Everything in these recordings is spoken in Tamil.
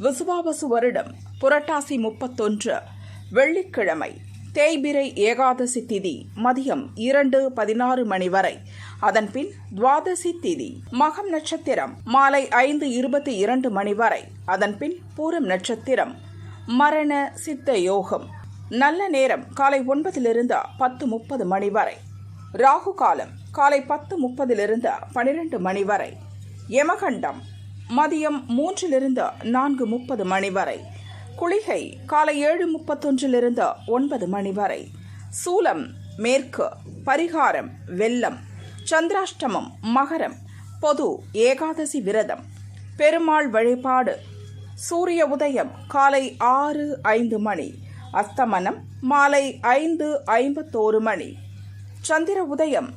விசுவாவசு வருடம் புரட்டாசி 31 வெள்ளிக்கிழமை தேய்பிறை ஏகாதசி திதி மதியம் 2:16 மணி வரை. அதன்பின் துவாதசி திதி மகம் நட்சத்திரம் மாலை 5:22 மணி வரை. அதன்பின் பூரம் நட்சத்திரம் மரண சித்த யோகம். நல்ல நேரம் காலை 9 10:30 மணி வரை. ராகு காலம் காலை 10:30 12 மணி வரை. யமகண்டம் மதியம் 3 4:30 மணி வரை. குளிகை காலை 7:31 9 மணி வரை. சூலம் மேற்கு. பரிகாரம் வெள்ளம். சந்திராஷ்டமம் மகரம். பொது ஏகாதசி விரதம். பெருமாள் வழிபாடு. சூரிய உதயம் காலை 6:05 மணி. அஸ்தமனம் மாலை 5:51 மணி. சந்திர உதயம்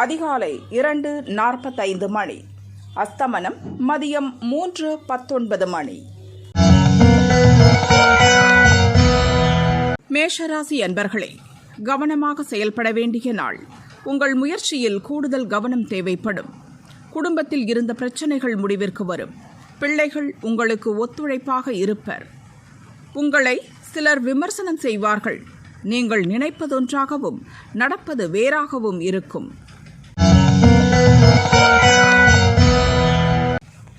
அதிகாலை 2:45 மணி. அஸ்தமனம் மதியம் 3:19 மணி. மேஷராசி அன்பர்களே, கவனமாக செயல்பட வேண்டிய நாள். உங்கள் முயற்சியில் கூடுதல் கவனம் தேவைப்படும். குடும்பத்தில் இருந்த பிரச்சனைகள் முடிவிற்கு வரும். பிள்ளைகள் உங்களுக்கு ஒத்துழைப்பாக இருப்பர். உங்களை சிலர் விமர்சனம் செய்வார்கள். நீங்கள் நினைப்பதொன்றாகவும் நடப்பது வேறாகவும் இருக்கும்.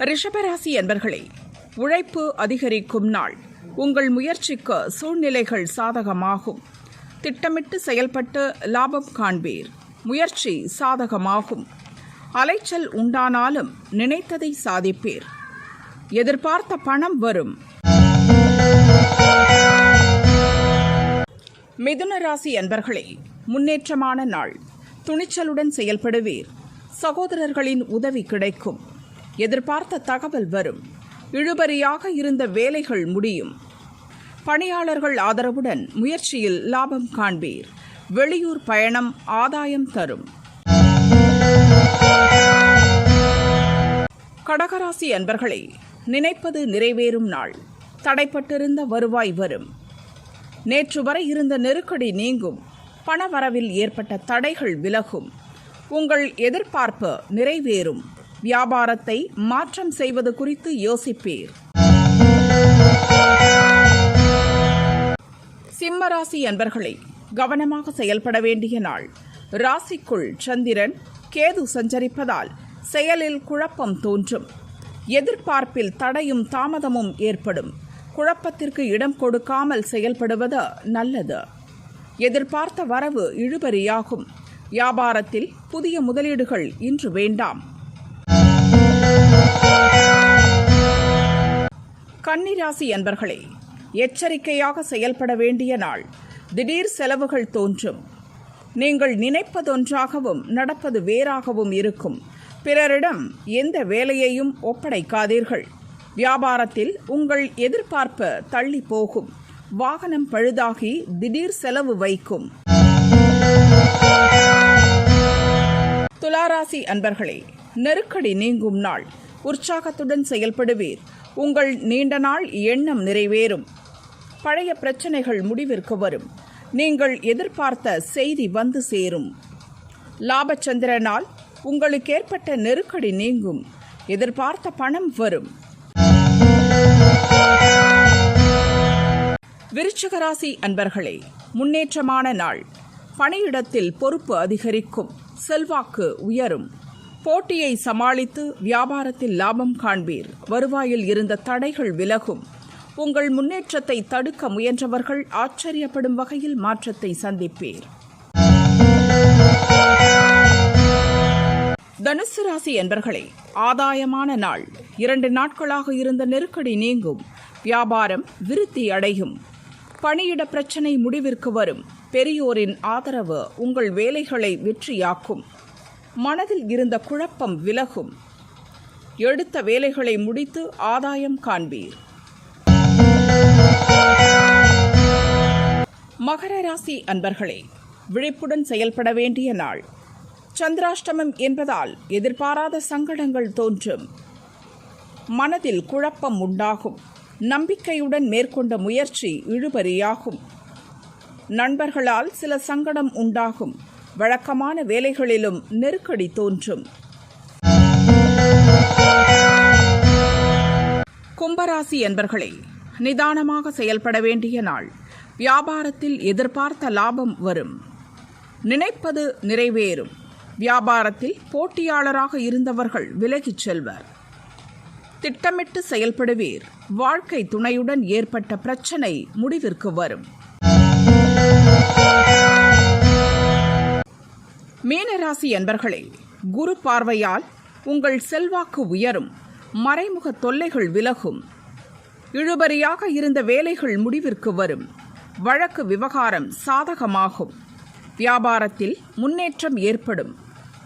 ரிஷபராசி அன்பர்களே, உழைப்பு அதிகரிக்கும் நாள். உங்கள் முயற்சிக்கு சூழ்நிலைகள் சாதகமாகும். திட்டமிட்டு செயல்பட்டு லாபம் காண்பீர். முயற்சி சாதகமாகும். அலைச்சல் உண்டானாலும் நினைத்ததை சாதிப்பீர். எதிர்பார்த்த பணம் வரும். மிதுன ராசி அன்பர்களே, முன்னேற்றமான நாள். துணிச்சலுடன் செயல்படுவீர். சகோதரர்களின் உதவி கிடைக்கும். எதிர்பார்த்த தகவல் வரும். இழுபறியாக இருந்த வேலைகள் முடியும். பணியாளர்கள் ஆதரவுடன் முயற்சியில் லாபம் காண்பீர். வெளியூர் பயணம் ஆதாயம் தரும். கடகராசி அன்பர்களே, நினைப்பது நிறைவேறும் நாள். தடைப்பட்டிருந்த வருவாய் வரும். நேற்று வரை இருந்த நெருக்கடி நீங்கும். பணவரவில் ஏற்பட்ட தடைகள் விலகும். உங்கள் எதிர்பார்ப்பு நிறைவேறும். வியாபாரத்தை மாற்றம் செய்வது குறித்து யோசிப்பீர். சிம்மராசி அன்பர்களே, கவனமாக செயல்பட வேண்டிய நாள். ராசிக்குள் சந்திரன் கேது சஞ்சரிப்பதால் செயலில் குழப்பம் தோன்றும். எதிர்பார்ப்பில் தடையும் தாமதமும் ஏற்படும். குழப்பத்திற்கு இடம் கொடுக்காமல் செயல்படுவது நல்லது. எதிர்பார்த்த வரவு இழுபறியாகும். வியாபாரத்தில் புதிய முதலீடுகள் இன்று வேண்டாம். கன்னிராசி அன்பர்களே, எச்சரிக்கையாக செயல்பட வேண்டிய நாள். திடீர் செலவுகள் தோன்றும். நீங்கள் நினைப்பதொன்றாகவும் நடப்பது வேறாகவும் இருக்கும். பிறரிடம் எந்த வேலையையும் ஒப்படைக்காதீர்கள். வியாபாரத்தில் உங்கள் எதிர்பார்ப்பு தள்ளி போகும். வாகனம் பழுதாகி திடீர் செலவு வைக்கும். துளாராசி அன்பர்களே, நெருக்கடி நீங்கும் நாள். உற்சாகத்துடன் செயல்படுவீர். உங்கள் நீண்ட நாள் எண்ணம் நிறைவேறும். பழைய பிரச்சனைகள் முடிவிற்கு வரும். நீங்கள் எதிர்பார்த்த செய்தி வந்து சேரும். லாபச்சந்திரனால் உங்களுக்கு ஏற்பட்ட நெருக்கடி நீங்கும். எதிர்பார்த்த பணம் வரும். விருச்சிகராசி அன்பர்களே, முன்னேற்றமான நாள். பணியிடத்தில் பொறுப்பு அதிகரிக்கும். செல்வாக்கு உயரும். போட்டியை சமாளித்து வியாபாரத்தில் லாபம் காண்பீர். வருவாயில் இருந்த தடைகள் விலகும். உங்கள் முன்னேற்றத்தை தடுக்க முயன்றவர்கள் ஆச்சரியப்படும் வகையில் மாற்றத்தை சந்திப்பீர். தனுசு ராசி என்பர்களே, ஆதாயமான நாள். 2 நாட்களாக இருந்த நெருக்கடி நீங்கும். வியாபாரம் விருத்தி அடையும். பணியிட பிரச்சனை முடிவிற்கு வரும். பெரியோரின் ஆதரவு உங்கள் வேலைகளை வெற்றியாக்கும். மனதில் இருந்த குழப்பம் விலகும். எடுத்த வேலைகளை முடித்து ஆதாயம் காண்பீர். மகர ராசி அன்பர்களே, விழிப்புடன் செயல்பட வேண்டிய நாள். சந்திராஷ்டமம் என்பதால் எதிர்பாராத சங்கடங்கள் தோன்றும். மனதில் குழப்பம் உண்டாகும். நம்பிக்கையுடன் மேற்கொண்ட முயற்சி இழுபறியாகும். நண்பர்களால் சில சங்கடம் உண்டாகும். வழக்கமான வேலைகளிலும் நெருக்கடி தோன்றும். கும்பராசி என்பர்களே, நிதானமாக செயல்பட வேண்டிய நாள். வியாபாரத்தில் எதிர்பார்த்த லாபம் வரும். நினைப்பது நிறைவேறும். வியாபாரத்தில் போட்டியாளராக இருந்தவர்கள் விலகிச் செல்வர். திட்டமிட்டு செயல்படுவீர். வாழ்க்கை துணையுடன் ஏற்பட்ட பிரச்சனை முடிவிற்கு வரும். மீனராசி என்பர்களே, குரு பார்வையால் உங்கள் செல்வாக்கு உயரும். மறைமுக தொல்லைகள் விலகும். இழுபறியாக இருந்த வேலைகள் முடிவிற்கு வரும். வழக்கு விவகாரம் சாதகமாகும். வியாபாரத்தில் முன்னேற்றம் ஏற்படும்.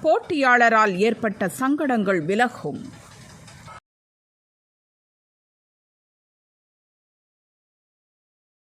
போட்டியாளரால் ஏற்பட்ட சங்கடங்கள் விலகும்.